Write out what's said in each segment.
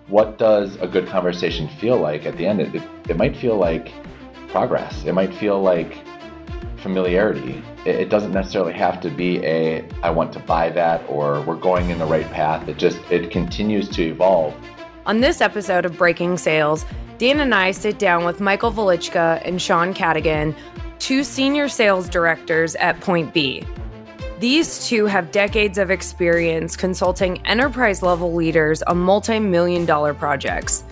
what does a good conversation feel like at the end? It might feel like progress. It might feel like familiarity. It doesn't necessarily have to be I want to buy that or we're going in the right path. It continues to evolve. On this episode of Breaking Sales, Dan and I sit down with Michael Velichka and Sean Cadigan, two senior sales directors at PointB. These two have decades of experience consulting enterprise-level leaders on multi-million-dollar projects.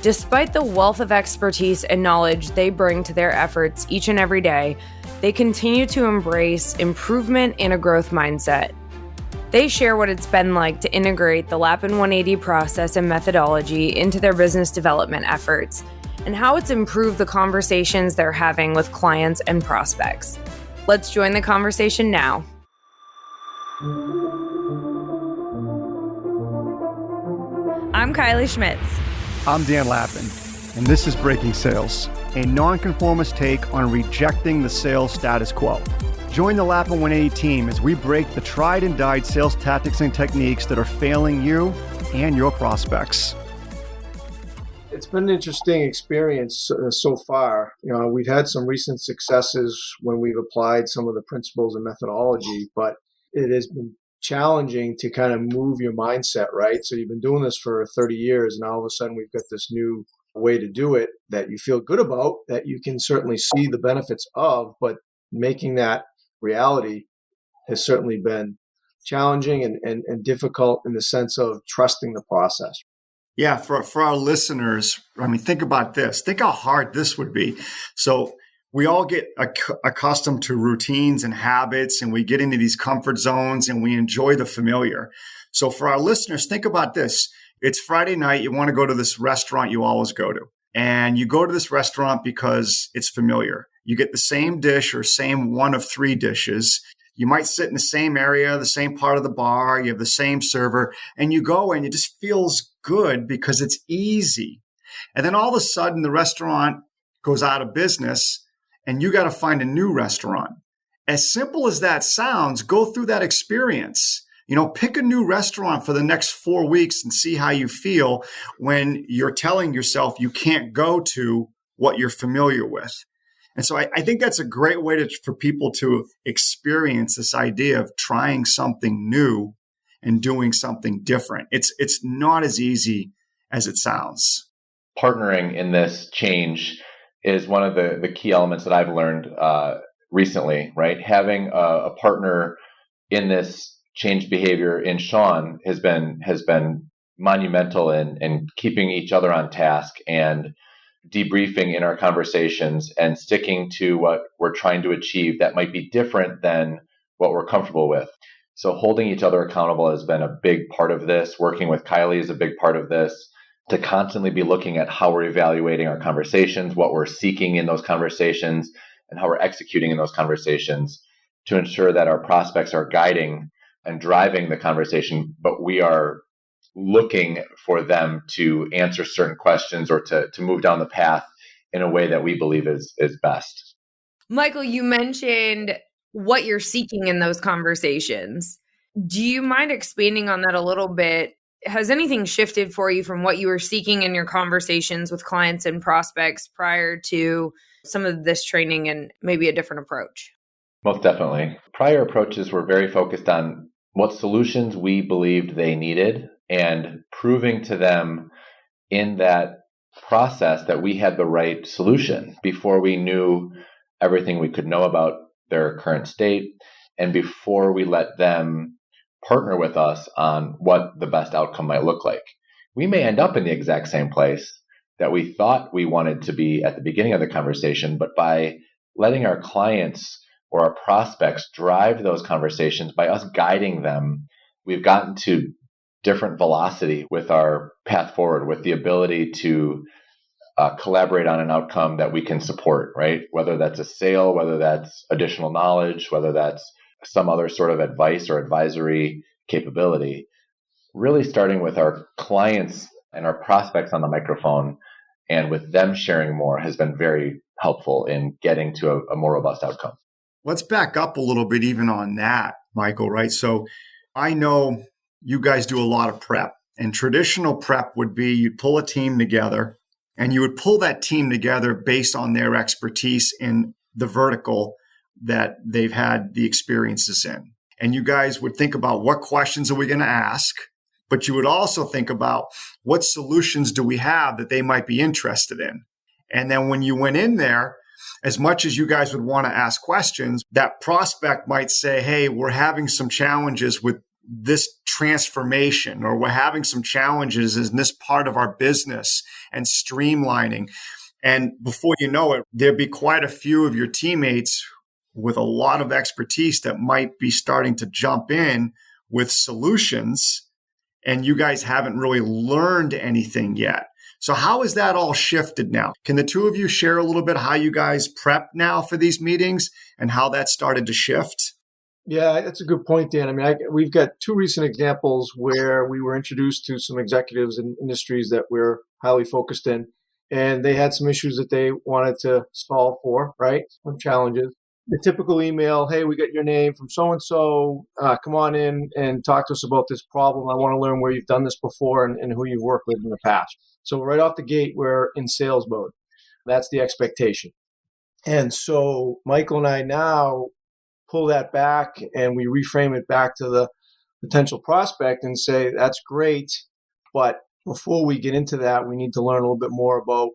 Despite the wealth of expertise and knowledge they bring to their efforts each and every day, they continue to embrace improvement and a growth mindset. They share what it's been like to integrate the Lapin 180 process and methodology into their business development efforts, and how it's improved the conversations they're having with clients and prospects. Let's join the conversation now. I'm Kylie Schmitz. I'm Dan Lapin, and this is Breaking Sales, a nonconformist take on rejecting the sales status quo. Join the Lapin 180 team as we break the tried and died sales tactics and techniques that are failing you and your prospects. It's been an interesting experience so far. We've had some recent successes when we've applied some of the principles and methodology, but it has been challenging to kind of move your mindset, right? So you've been doing this for 30 years, and all of a sudden we've got this new way to do it that you feel good about, that you can certainly see the benefits of, but making that reality has certainly been challenging and difficult in the sense of trusting the process. Yeah, for our listeners, think about this. Think how hard this would be. So we all get accustomed to routines and habits, and we get into these comfort zones and we enjoy the familiar. So for our listeners, think about this. It's Friday night. You want to go to this restaurant you always go to. And you go to this restaurant because it's familiar. You get the same dish or same one of three dishes. You might sit in the same area, the same part of the bar. You have the same server. And you go and it just feels good because it's easy. And then all of a sudden, the restaurant goes out of business and you got to find a new restaurant. As simple as that sounds, go through that experience. Pick a new restaurant for the next 4 weeks and see how you feel when you're telling yourself you can't go to what you're familiar with. And so I think that's a great way for people to experience this idea of trying something new and doing something different. It's not as easy as it sounds. Partnering in this change is one of the key elements that I've learned recently, right? Having a partner in this change behavior in Sean has been monumental in keeping each other on task and debriefing in our conversations and sticking to what we're trying to achieve that might be different than what we're comfortable with. So holding each other accountable has been a big part of this. Working with Kylie is a big part of this. To constantly be looking at how we're evaluating our conversations, what we're seeking in those conversations, and how we're executing in those conversations to ensure that our prospects are guiding and driving the conversation, but we are looking for them to answer certain questions or to move down the path in a way that we believe is best. Michael, you mentioned what you're seeking in those conversations. Do you mind expanding on that a little bit? Has anything shifted for you from what you were seeking in your conversations with clients and prospects prior to some of this training and maybe a different approach? Most definitely. Prior approaches were very focused on what solutions we believed they needed and proving to them in that process that we had the right solution before we knew everything we could know about their current state and before we let them partner with us on what the best outcome might look like. We may end up in the exact same place that we thought we wanted to be at the beginning of the conversation, but by letting our clients or our prospects drive those conversations, by us guiding them, we've gotten to different velocity with our path forward, with the ability to collaborate on an outcome that we can support, right? Whether that's a sale, whether that's additional knowledge, whether that's some other sort of advice or advisory capability. Really starting with our clients and our prospects on the microphone and with them sharing more has been very helpful in getting to a more robust outcome. Let's back up a little bit even on that, Michael, right? So I know you guys do a lot of prep And traditional prep would be you'd pull a team together, and you would pull that team together based on their expertise in the vertical that they've had the experiences in. And you guys would think about what questions are we going to ask, but you would also think about what solutions do we have that they might be interested in. And then when you went in there, as much as you guys would want to ask questions, that prospect might say, hey, we're having some challenges with this transformation, or we're having some challenges in this part of our business and streamlining. And before you know it, there'd be quite a few of your teammates with a lot of expertise that might be starting to jump in with solutions, and you guys haven't really learned anything yet. So how has that all shifted now? Can the two of you share a little bit how you guys prep now for these meetings and how that started to shift? Yeah, that's a good point, Dan. I mean, we've got two recent examples where we were introduced to some executives in industries that we're highly focused in, and they had some issues that they wanted to solve for, right? Some challenges. The typical email, hey, we got your name from so-and-so, come on in and talk to us about this problem. I want to learn where you've done this before and who you've worked with in the past. So right off the gate, we're in sales mode. That's the expectation. And so Michael and I now pull that back and we reframe it back to the potential prospect and say, that's great, but before we get into that, we need to learn a little bit more about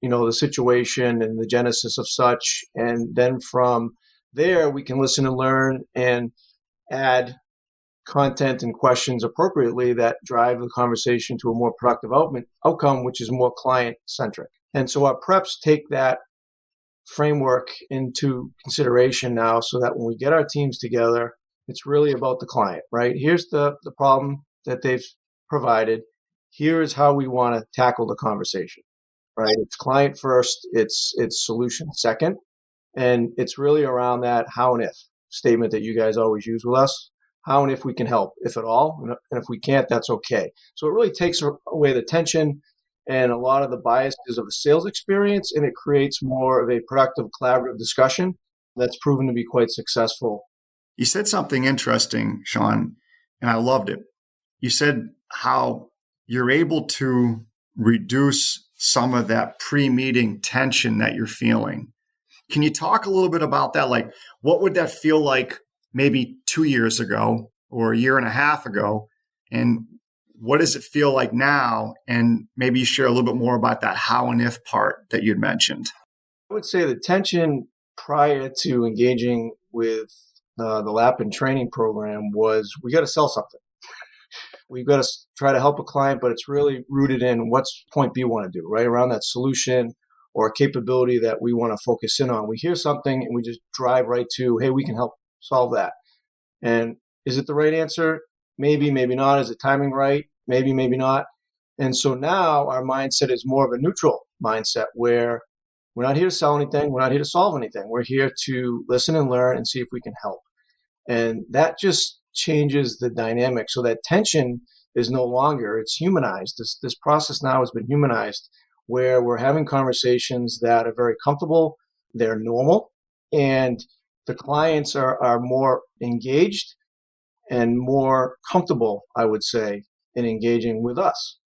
the situation and the genesis of such. And then from there, we can listen and learn and add content and questions appropriately that drive the conversation to a more productive outcome, which is more client-centric. And so our preps take that framework into consideration now so that when we get our teams together, it's really about the client, right? Here's the problem that they've provided. Here is how we want to tackle the conversation. Right, it's client first, it's solution second, and it's really around that how and if statement that you guys always use with us. How and if we can help, if at all, and if we can't, that's okay. So it really takes away the tension and a lot of the biases of the sales experience, and it creates more of a productive, collaborative discussion that's proven to be quite successful. You said something interesting, Sean, and I loved it. You said how you're able to reduce some of that pre-meeting tension that you're feeling. Can you talk a little bit about that? Like, what would that feel like maybe 2 years ago or a year and a half ago? And what does it feel like now? And maybe you share a little bit more about that how and if part that you'd mentioned. I would say the tension prior to engaging with the Lapin training program was we got to sell something. We've got to try to help a client, but it's really rooted in what's PointB want to do, right? Around that solution or capability that we want to focus in on. We hear something and we just drive right to, hey, we can help solve that. And is it the right answer? Maybe, maybe not. Is the timing right? Maybe, maybe not. And so now our mindset is more of a neutral mindset where we're not here to sell anything. We're not here to solve anything. We're here to listen and learn and see if we can help. And that just changes the dynamic. So that tension is no longer, it's humanized. This process now has been humanized where we're having conversations that are very comfortable, they're normal, and the clients are more engaged and more comfortable, I would say, in engaging with us.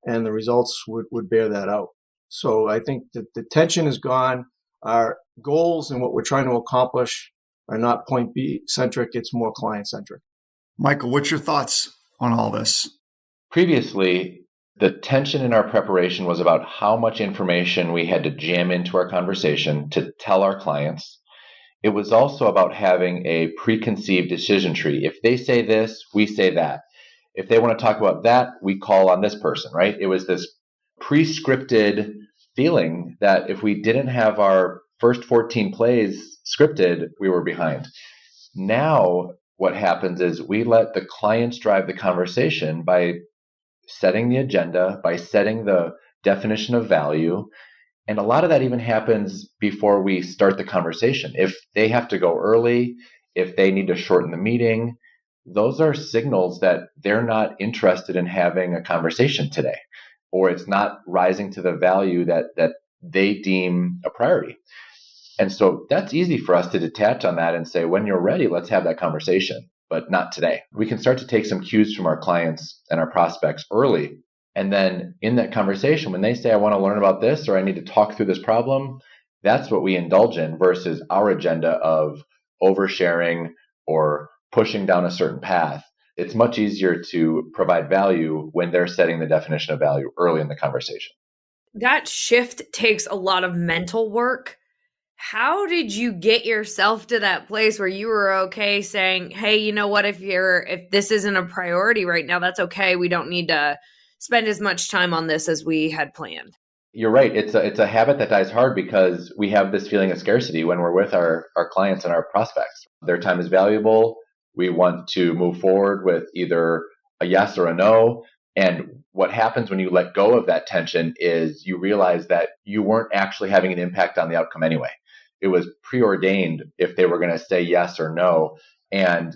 And the results would bear that out. So I think that the tension is gone. Our goals and what we're trying to accomplish are not PointB centric, it's more client centric. Michael, what's your thoughts on all this? Previously, the tension in our preparation was about how much information we had to jam into our conversation to tell our clients. It was also about having a preconceived decision tree. If they say this, we say that. If they want to talk about that, we call on this person, right? It was this pre-scripted feeling that if we didn't have our first 14 plays scripted, we were behind. Now, what happens is we let the clients drive the conversation by setting the agenda, by setting the definition of value. And a lot of that even happens before we start the conversation. If they have to go early, if they need to shorten the meeting, those are signals that they're not interested in having a conversation today, or it's not rising to the value that they deem a priority. And so that's easy for us to detach on that and say, when you're ready, let's have that conversation. but not today. We can start to take some cues from our clients and our prospects early. And then in that conversation, when they say, I want to learn about this, or I need to talk through this problem, that's what we indulge in versus our agenda of oversharing or pushing down a certain path. It's much easier to provide value when they're setting the definition of value early in the conversation. That shift takes a lot of mental work. How did you get yourself to that place where you were okay saying, hey, you know what, if this isn't a priority right now, that's okay. We don't need to spend as much time on this as we had planned. You're right. It's a habit that dies hard because we have this feeling of scarcity when we're with our clients and our prospects. Their time is valuable. We want to move forward with either a yes or a no. And what happens when you let go of that tension is you realize that you weren't actually having an impact on the outcome anyway. It was preordained if they were going to say yes or no. And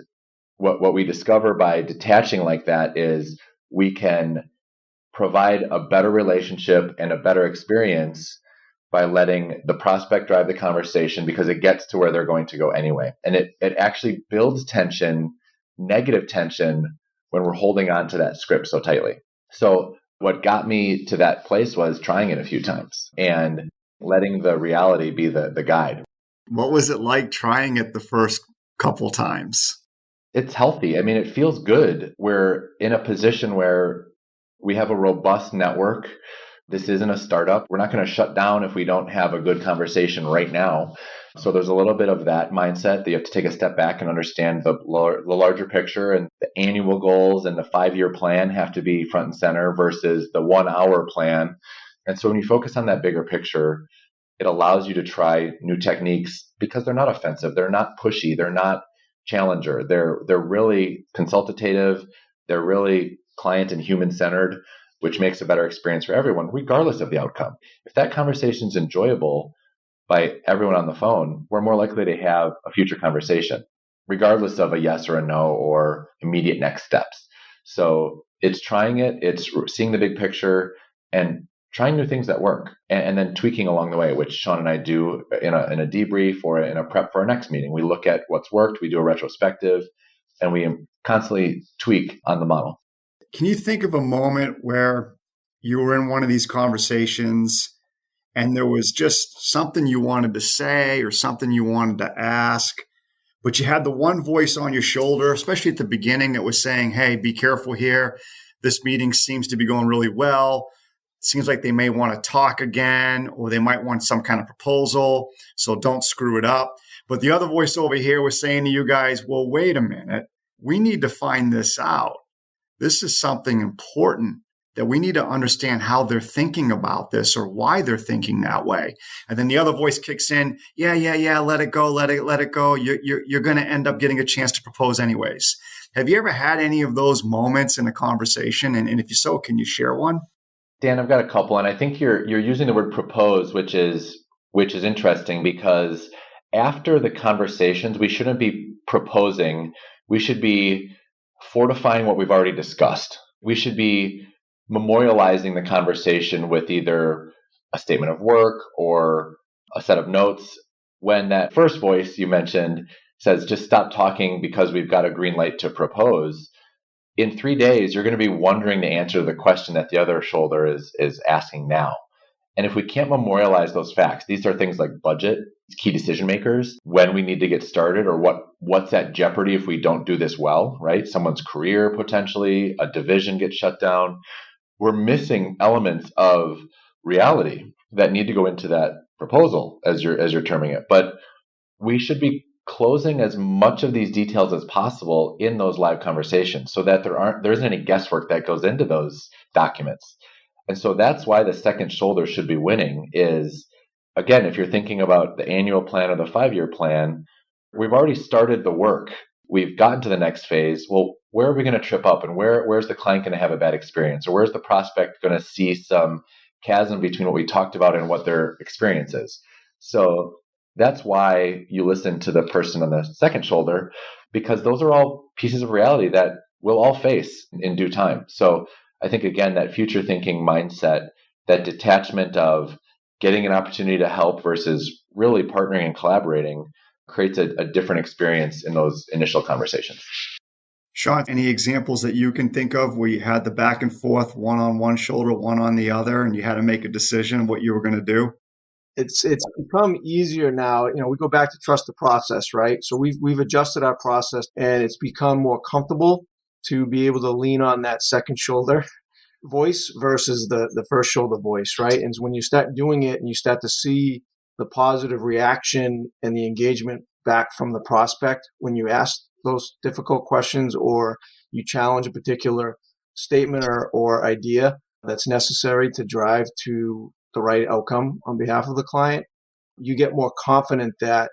what we discover by detaching like that is we can provide a better relationship and a better experience by letting the prospect drive the conversation because it gets to where they're going to go anyway. And it actually builds tension, negative tension, when we're holding on to that script so tightly. So what got me to that place was trying it a few times and letting the reality be the guide. What was it like trying it the first couple times? It's healthy. I mean, it feels good. We're in a position where we have a robust network. This isn't a startup. We're not going to shut down if we don't have a good conversation right now. So there's a little bit of that mindset that you have to take a step back and understand the larger picture, and the annual goals and the 5-year plan have to be front and center versus the 1-hour plan. And so when you focus on that bigger picture, it allows you to try new techniques because they're not offensive. They're not pushy. They're not challenger. They're really consultative. They're really client and human centered, which makes a better experience for everyone, regardless of the outcome. If that conversation is enjoyable by everyone on the phone, we're more likely to have a future conversation, regardless of a yes or a no or immediate next steps. So it's trying it, it's seeing the big picture and trying new things that work and then tweaking along the way, which Sean and I do in a debrief or in a prep for our next meeting. We look at what's worked, we do a retrospective, and we constantly tweak on the model. Can you think of a moment where you were in one of these conversations and there was just something you wanted to say or something you wanted to ask, but you had the one voice on your shoulder, especially at the beginning, that was saying, hey, be careful here. This meeting seems to be going really well. It seems like they may want to talk again, or they might want some kind of proposal, so don't screw it up. But the other voice over here was saying to you guys, well, wait a minute. We need to find this out. This is something important that we need to understand how they're thinking about this or why they're thinking that way. And then the other voice kicks in, yeah, let it go, let it go. You're going to end up getting a chance to propose anyways. Have you ever had any of those moments in a conversation? And if so, can you share one? Dan, I've got a couple, and I think you're using the word propose, which is interesting because after the conversations, we shouldn't be proposing. We should be fortifying what we've already discussed. We should be memorializing the conversation with either a statement of work or a set of notes. When that first voice you mentioned says, just stop talking because we've got a green light to propose, in 3 days, you're going to be wondering the answer to the question that the other shoulder is asking now. And if we can't memorialize those facts, these are things like budget, key decision makers, when we need to get started, or what's at jeopardy if we don't do this well, right? Someone's career, potentially, a division gets shut down. We're missing elements of reality that need to go into that proposal, as you're terming it. But we should be closing as much of these details as possible in those live conversations so that there isn't any guesswork that goes into those documents. And so that's why the second shoulder should be winning is, again, if you're thinking about the annual plan or the 5-year plan, we've already started the work. We've gotten to the next phase. Well, where are we going to trip up, and where's the client going to have a bad experience, or where's the prospect going to see some chasm between what we talked about and what their experience is? So that's why you listen to the person on the second shoulder, because those are all pieces of reality that we'll all face in due time. So I think, again, that future thinking mindset, that detachment of getting an opportunity to help versus really partnering and collaborating creates a different experience in those initial conversations. Sean, any examples that you can think of where you had the back and forth, one on one shoulder, one on the other, and you had to make a decision what you were going to do? It's become easier now. We go back to trust the process, right? So we've adjusted our process, and it's become more comfortable to be able to lean on that second shoulder voice versus the first shoulder voice, right? And when you start doing it and you start to see the positive reaction and the engagement back from the prospect when you ask those difficult questions or you challenge a particular statement or idea that's necessary to drive to the right outcome on behalf of the client, you get more confident that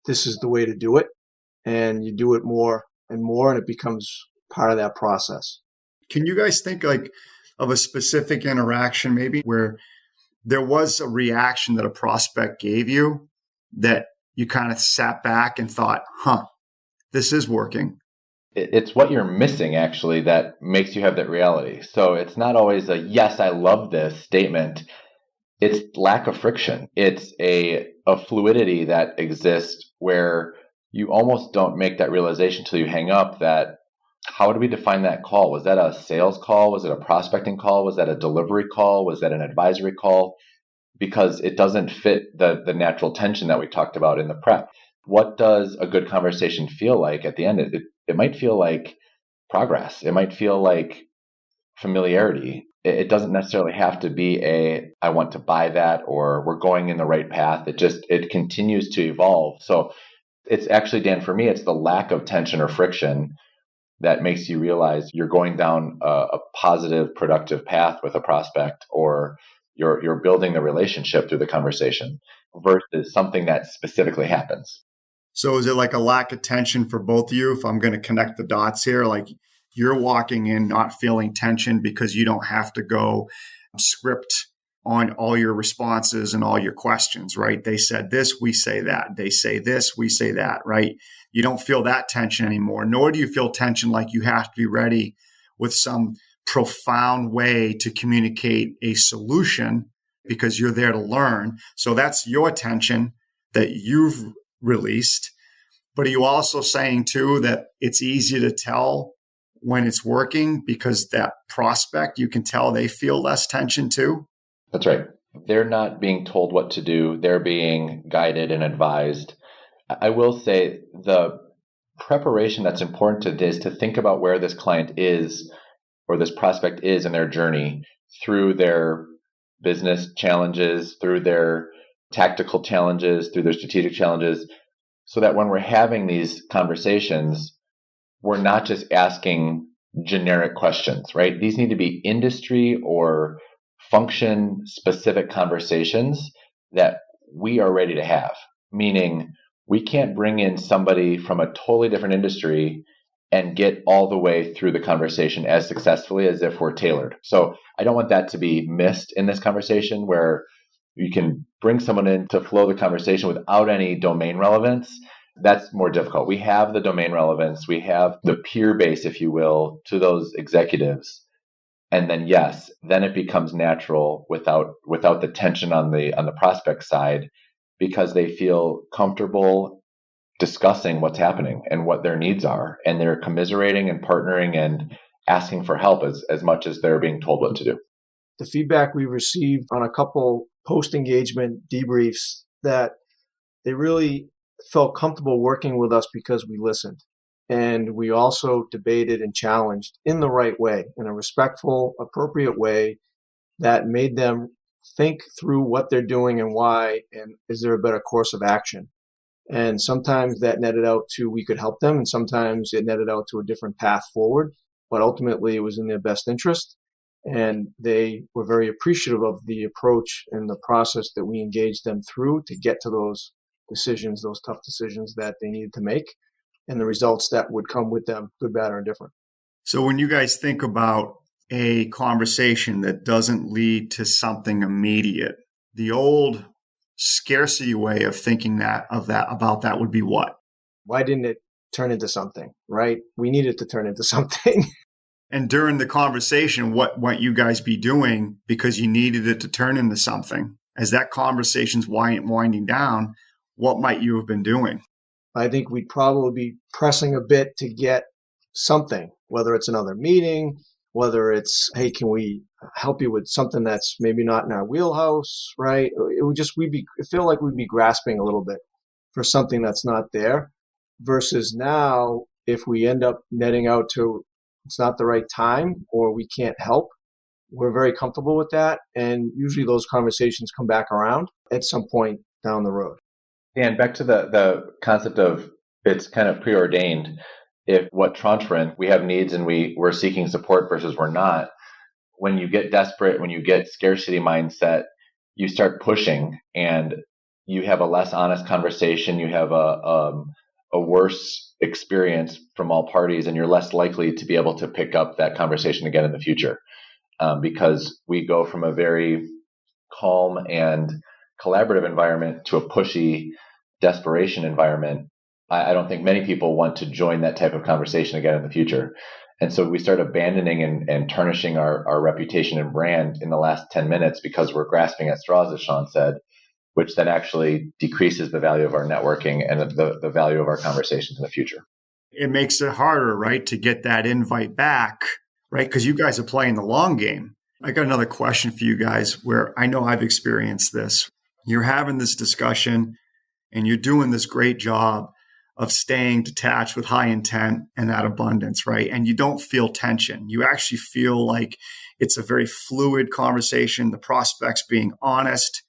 this is the way to do it, and you do it more and more, and it becomes part of that process. Can you guys think of a specific interaction maybe where there was a reaction that a prospect gave you that you kind of sat back and thought, this is working? It's what you're missing, actually, that makes you have that reality. So it's not always a, yes, I love this statement. It's lack of friction. It's a fluidity that exists where you almost don't make that realization until you hang up that, how do we define that call? Was that a sales call? Was it a prospecting call? Was that a delivery call? Was that an advisory call? Because it doesn't fit the natural tension that we talked about in the prep. What does a good conversation feel like at the end? It might feel like progress. It might feel like familiarity. It doesn't necessarily have to be I want to buy that, or we're going in the right path. It continues to evolve. So it's actually, Dan, for me, it's the lack of tension or friction that makes you realize you're going down a positive, productive path with a prospect, or you're building the relationship through the conversation versus something that specifically happens. So is it like a lack of tension for both of you? If I'm going to connect the dots here, like you're walking in not feeling tension because you don't have to go script on all your responses and all your questions, right? They said this, we say that. They say this, we say that, right? You don't feel that tension anymore, nor do you feel tension like you have to be ready with some profound way to communicate a solution because you're there to learn. So that's your tension that you've released. But are you also saying too that it's easy to tell when it's working because that prospect, you can tell they feel less tension too? That's right. They're not being told what to do. They're being guided and advised. I will say the preparation that's important is to think about where this client is or this prospect is in their journey through their business challenges, through their tactical challenges, through their strategic challenges, so that when we're having these conversations, we're not just asking generic questions, right? These need to be industry or function specific conversations that we are ready to have, meaning we can't bring in somebody from a totally different industry and get all the way through the conversation as successfully as if we're tailored. So I don't want that to be missed in this conversation where you can bring someone in to flow the conversation without any domain relevance. That's more difficult. We have the domain relevance. We have the peer base, if you will, to those executives. And then, yes, then it becomes natural without the tension on the prospect side, because they feel comfortable discussing what's happening and what their needs are. And they're commiserating and partnering and asking for help as much as they're being told what to do. The feedback we received on a couple post-engagement debriefs that they really felt comfortable working with us because we listened. And we also debated and challenged in the right way, in a respectful, appropriate way that made them think through what they're doing and why, and is there a better course of action? And sometimes that netted out to we could help them, and sometimes it netted out to a different path forward. But ultimately, it was in their best interest. And they were very appreciative of the approach and the process that we engaged them through to get to those decisions, those tough decisions that they needed to make, and the results that would come with them, good, bad, or indifferent. So when you guys think about a conversation that doesn't lead to something immediate, the old scarcity way of thinking about that would be what? Why didn't it turn into something, right? We need it to turn into something. And during the conversation, what might you guys be doing because you needed it to turn into something? As that conversation's winding down, what might you have been doing? I think we'd probably be pressing a bit to get something, whether it's another meeting, whether it's, hey, can we help you with something that's maybe not in our wheelhouse, right? It would just, I feel like we'd be grasping a little bit for something that's not there, versus now, if we end up netting out to it's not the right time or we can't help, we're very comfortable with that. And usually those conversations come back around at some point down the road. And back to the concept of it's kind of preordained. If what tranche we're in, we have needs and we're seeking support versus we're not. When you get desperate, when you get scarcity mindset, you start pushing and you have a less honest conversation. You have a worse experience from all parties, and you're less likely to be able to pick up that conversation again in the future, because we go from a very calm and collaborative environment to a pushy desperation environment. I don't think many people want to join that type of conversation again in the future. And so we start abandoning and tarnishing our reputation and brand in the last 10 minutes because we're grasping at straws, as Sean said, which then actually decreases the value of our networking and the value of our conversations in the future. It makes it harder, right, to get that invite back, right? Because you guys are playing the long game. I got another question for you guys where I know I've experienced this. You're having this discussion and you're doing this great job of staying detached with high intent and that abundance, right? And you don't feel tension. You actually feel like it's a very fluid conversation. The prospect's being honest.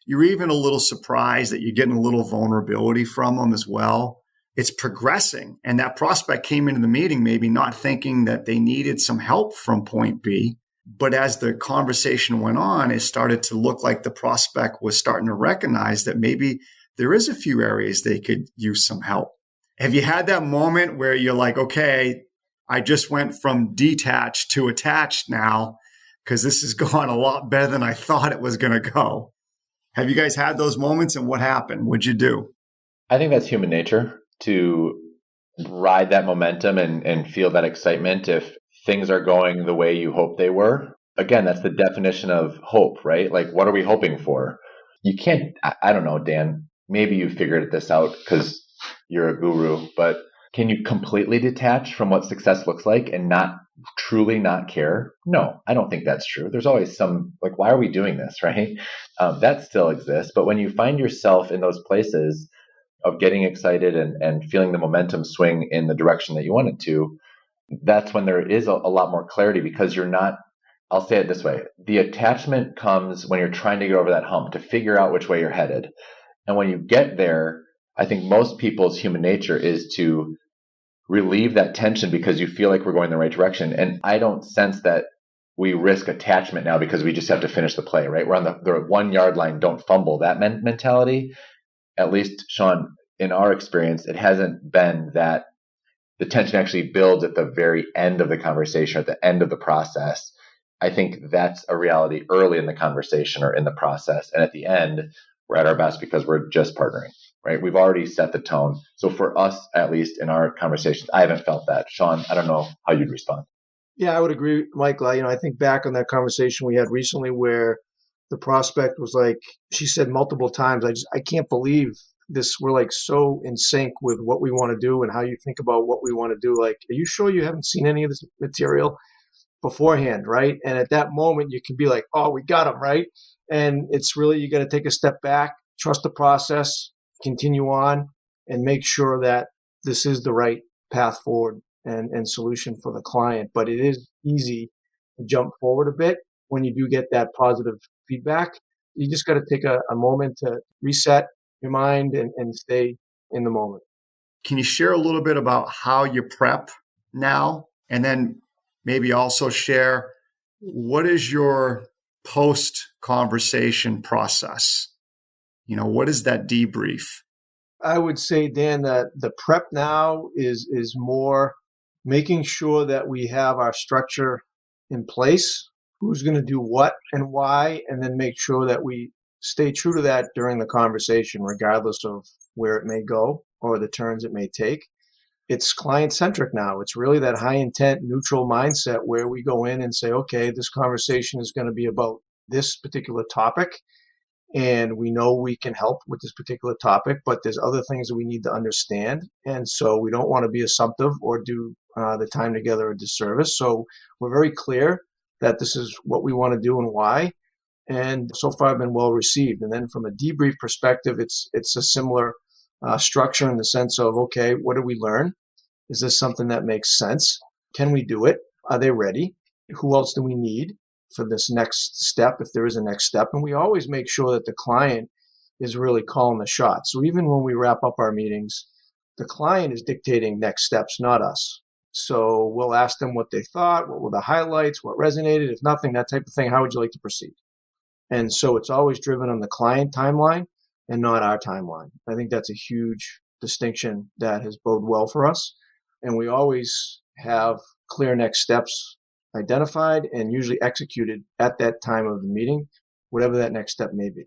You're even a little surprised that you're getting a little vulnerability from them as well. It's progressing. And that prospect came into the meeting maybe not thinking that they needed some help from point B. But as the conversation went on, it started to look like the prospect was starting to recognize that maybe there is a few areas they could use some help. Have you had that moment where you're like, okay, I just went from detached to attached now because this has gone a lot better than I thought it was going to go? Have you guys had those moments, and what happened? What'd you do? I think that's human nature to ride that momentum and feel that excitement if things are going the way you hope they were. Again, that's the definition of hope, right? Like, what are we hoping for? You can't, I don't know, Dan, maybe you figured this out because you're a guru, but can you completely detach from what success looks like and truly not care? No, I don't think that's true. There's always some, like, why are we doing this, right? That still exists. But when you find yourself in those places of getting excited and feeling the momentum swing in the direction that you want it to, that's when there is a lot more clarity, because you're not, I'll say it this way. The attachment comes when you're trying to get over that hump to figure out which way you're headed. And when you get there, I think most people's human nature is to relieve that tension because you feel like we're going the right direction. And I don't sense that we risk attachment now because we just have to finish the play, right? We're on the 1 yard line, don't fumble, that mentality. At least, Sean, in our experience, it hasn't been that the tension actually builds at the very end of the conversation, at the end of the process. I think that's a reality early in the conversation or in the process. And at the end, we're at our best because we're just partnering, right? We've already set the tone. So for us, at least in our conversations, I haven't felt that. Sean, I don't know how you'd respond. Yeah, I would agree, Michael. I think back on that conversation we had recently where the prospect was like, she said multiple times, I can't believe this. We're like so in sync with what we want to do and how you think about what we want to do. Like, are you sure you haven't seen any of this material beforehand, right? And at that moment, you can be like, oh, we got them, right? And it's really, you got to take a step back, trust the process, continue on, and make sure that this is the right path forward and solution for the client. But it is easy to jump forward a bit when you do get that positive feedback. You just got to take a moment to reset your mind and stay in the moment. Can you share a little bit about how you prep now? And then maybe also share, what is your post-conversation process? What is that debrief? I would say, Dan, that the prep now is more making sure that we have our structure in place, who's going to do what and why, and then make sure that we stay true to that during the conversation, regardless of where it may go or the turns it may take. It's client-centric now. It's really that high-intent, neutral mindset where we go in and say, okay, this conversation is going to be about this particular topic, and we know we can help with this particular topic, but there's other things that we need to understand. And so we don't want to be assumptive or do the time together a disservice. So we're very clear that this is what we want to do and why. And so far been well received. And then from a debrief perspective, it's a similar structure in the sense of, okay, what did we learn? Is this something that makes sense? Can we do it? Are they ready? Who else do we need for this next step, if there is a next step? And we always make sure that the client is really calling the shots. So even when we wrap up our meetings, the client is dictating next steps, not us. So we'll ask them what they thought, what were the highlights, what resonated, if nothing, that type of thing. How would you like to proceed? And so it's always driven on the client timeline and not our timeline. I think that's a huge distinction that has boded well for us. And we always have clear next steps identified and usually executed at that time of the meeting, whatever that next step may be.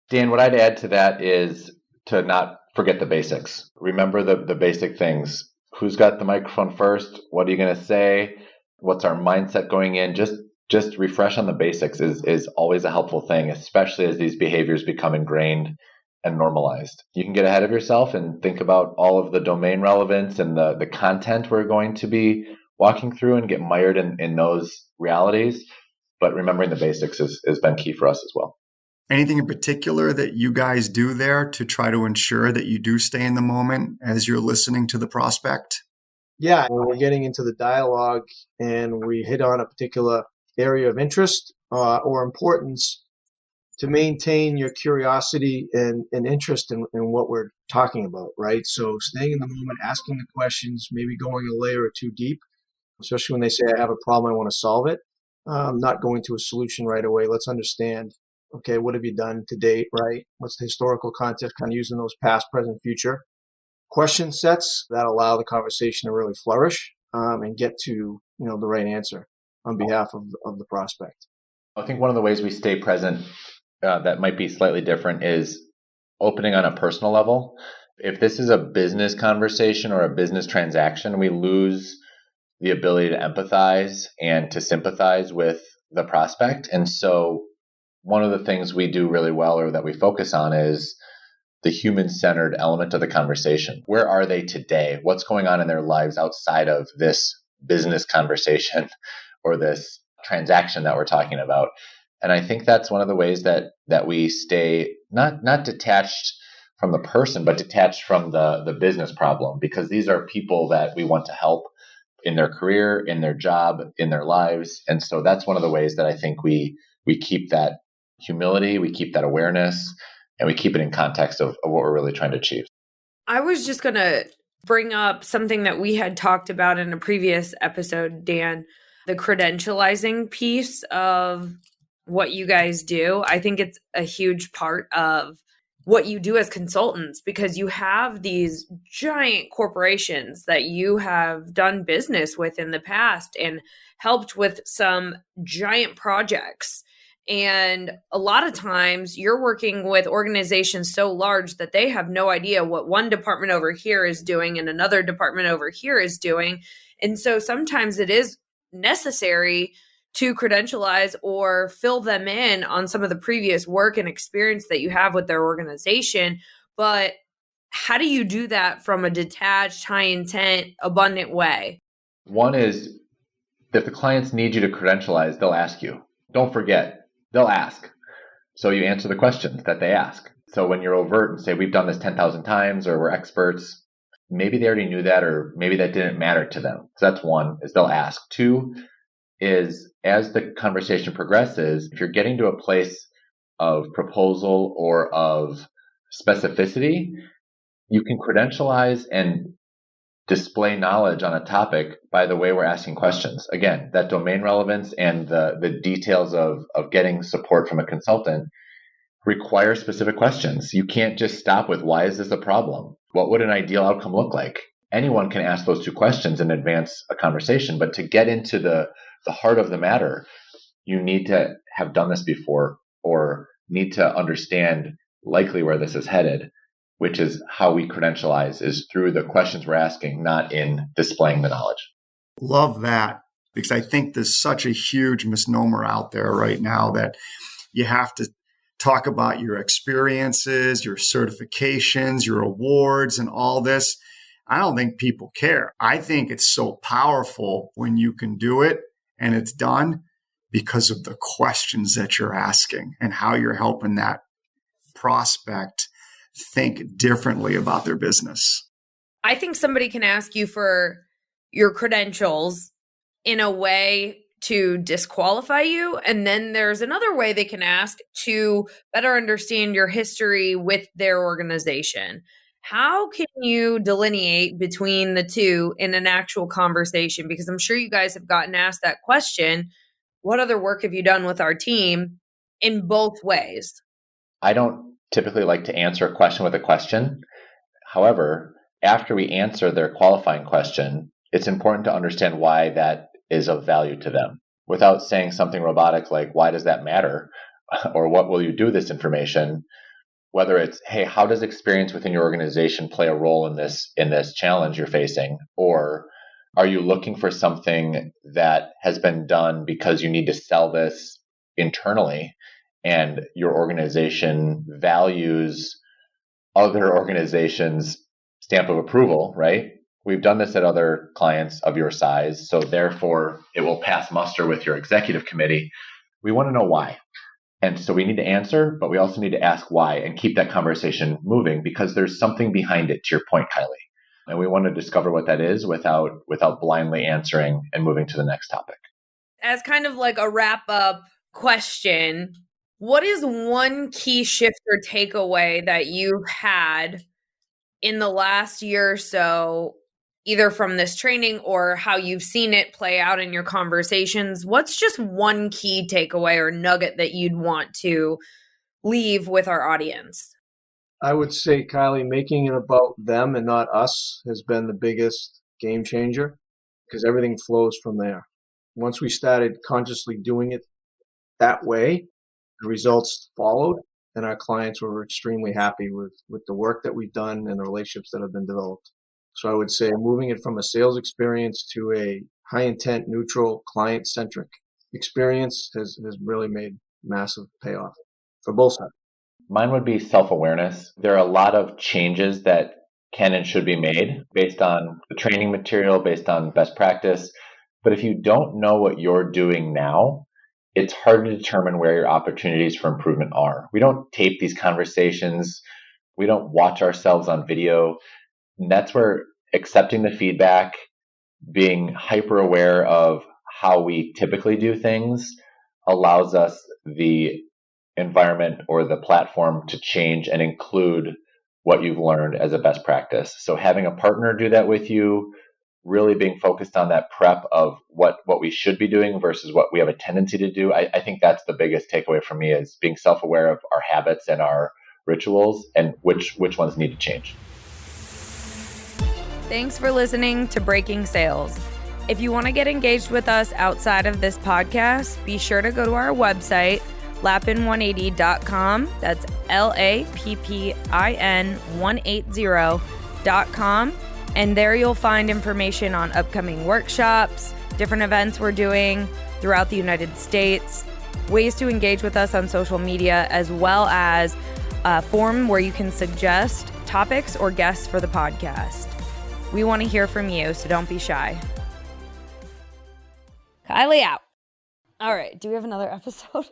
Dan, what I'd add to that is to not forget the basics. Remember the basic things. Who's got the microphone first? What are you going to say? What's our mindset going in? Just refresh on the basics is always a helpful thing, especially as these behaviors become ingrained and normalized. You can get ahead of yourself and think about all of the domain relevance and the content we're going to be walking through and get mired in those realities. But remembering the basics has been key for us as well. Anything in particular that you guys do there to try to ensure that you do stay in the moment as you're listening to the prospect? Yeah, when we're getting into the dialogue and we hit on a particular area of interest or importance, to maintain your curiosity and interest in what we're talking about, right? So staying in the moment, asking the questions, maybe going a layer or two deep, especially when they say, I have a problem, I want to solve it. Not going to a solution right away. Let's understand, okay, what have you done to date, right? What's the historical context, kind of using those past, present, future question sets that allow the conversation to really flourish and get to, the right answer on behalf of the prospect. I think one of the ways we stay present that might be slightly different is opening on a personal level. If this is a business conversation or a business transaction, we lose the ability to empathize and to sympathize with the prospect. And so one of the things we do really well or that we focus on is the human-centered element of the conversation. Where are they today? What's going on in their lives outside of this business conversation or this transaction that we're talking about? And I think that's one of the ways that we stay not detached from the person, but detached from the business problem, because these are people that we want to help in their career, in their job, in their lives. And so that's one of the ways that I think we keep that humility, we keep that awareness, and we keep it in context of what we're really trying to achieve. I was just going to bring up something that we had talked about in a previous episode, Dan, the credentializing piece of what you guys do. I think it's a huge part of what you do as consultants, because you have these giant corporations that you have done business with in the past and helped with some giant projects. And a lot of times you're working with organizations so large that they have no idea what one department over here is doing and another department over here is doing. And so sometimes it is necessary to credentialize or fill them in on some of the previous work and experience that you have with their organization. But how do you do that from a detached, high intent, abundant way? One is, if the clients need you to credentialize, they'll ask you. Don't forget, they'll ask. So you answer the questions that they ask. So when you're overt and say, we've done this 10,000 times or we're experts, maybe they already knew that, or maybe that didn't matter to them. So that's one, is they'll ask. Two is, as the conversation progresses, if you're getting to a place of proposal or of specificity, you can credentialize and display knowledge on a topic by the way we're asking questions. Again, that domain relevance and the details of getting support from a consultant require specific questions. You can't just stop with, why is this a problem? What would an ideal outcome look like? Anyone can ask those two questions and advance a conversation, but to get into the heart of the matter, you need to have done this before or need to understand likely where this is headed, which is how we credentialize, is through the questions we're asking, not in displaying the knowledge. Love that, because I think there's such a huge misnomer out there right now that you have to talk about your experiences, your certifications, your awards, and all this. I don't think people care. I think it's so powerful when you can do it and it's done because of the questions that you're asking and how you're helping that prospect think differently about their business. I think somebody can ask you for your credentials in a way to disqualify you. And then there's another way they can ask to better understand your history with their organization. How can you delineate between the two in an actual conversation? Because I'm sure you guys have gotten asked that question. What other work have you done with our team in both ways? I don't typically like to answer a question with a question. However, after we answer their qualifying question, it's important to understand why that is of value to them without saying something robotic like, why does that matter? Or what will you do with this information? Whether it's, hey, how does experience within your organization play a role in this challenge you're facing? Or are you looking for something that has been done because you need to sell this internally and your organization values other organizations' stamp of approval, right? We've done this at other clients of your size, so therefore it will pass muster with your executive committee. We want to know why. And so we need to answer, but we also need to ask why and keep that conversation moving because there's something behind it, to your point, Kylie. And we want to discover what that is without blindly answering and moving to the next topic. As kind of like a wrap-up question, what is one key shift or takeaway that you've had in the last year or so, either from this training or how you've seen it play out in your conversations? What's just one key takeaway or nugget that you'd want to leave with our audience? I would say, Kylie, making it about them and not us has been the biggest game changer because everything flows from there. Once we started consciously doing it that way, the results followed, and our clients were extremely happy with the work that we've done and the relationships that have been developed. So I would say moving it from a sales experience to a high intent, neutral, client-centric experience has really made massive payoff for both sides. Mine would be self-awareness. There are a lot of changes that can and should be made based on the training material, based on best practice. But if you don't know what you're doing now, it's hard to determine where your opportunities for improvement are. We don't tape these conversations. We don't watch ourselves on video. And that's where accepting the feedback, being hyper aware of how we typically do things allows us the environment or the platform to change and include what you've learned as a best practice. So having a partner do that with you, really being focused on that prep of what we should be doing versus what we have a tendency to do. I think that's the biggest takeaway for me is being self-aware of our habits and our rituals and which ones need to change. Thanks for listening to Breaking Sales. If you want to get engaged with us outside of this podcast, be sure to go to our website, lappin180.com. That's LAPPIN180.com. And there you'll find information on upcoming workshops, different events we're doing throughout the United States, ways to engage with us on social media, as well as a form where you can suggest topics or guests for the podcast. We want to hear from you, so don't be shy. Kylie out. All right. Do we have another episode?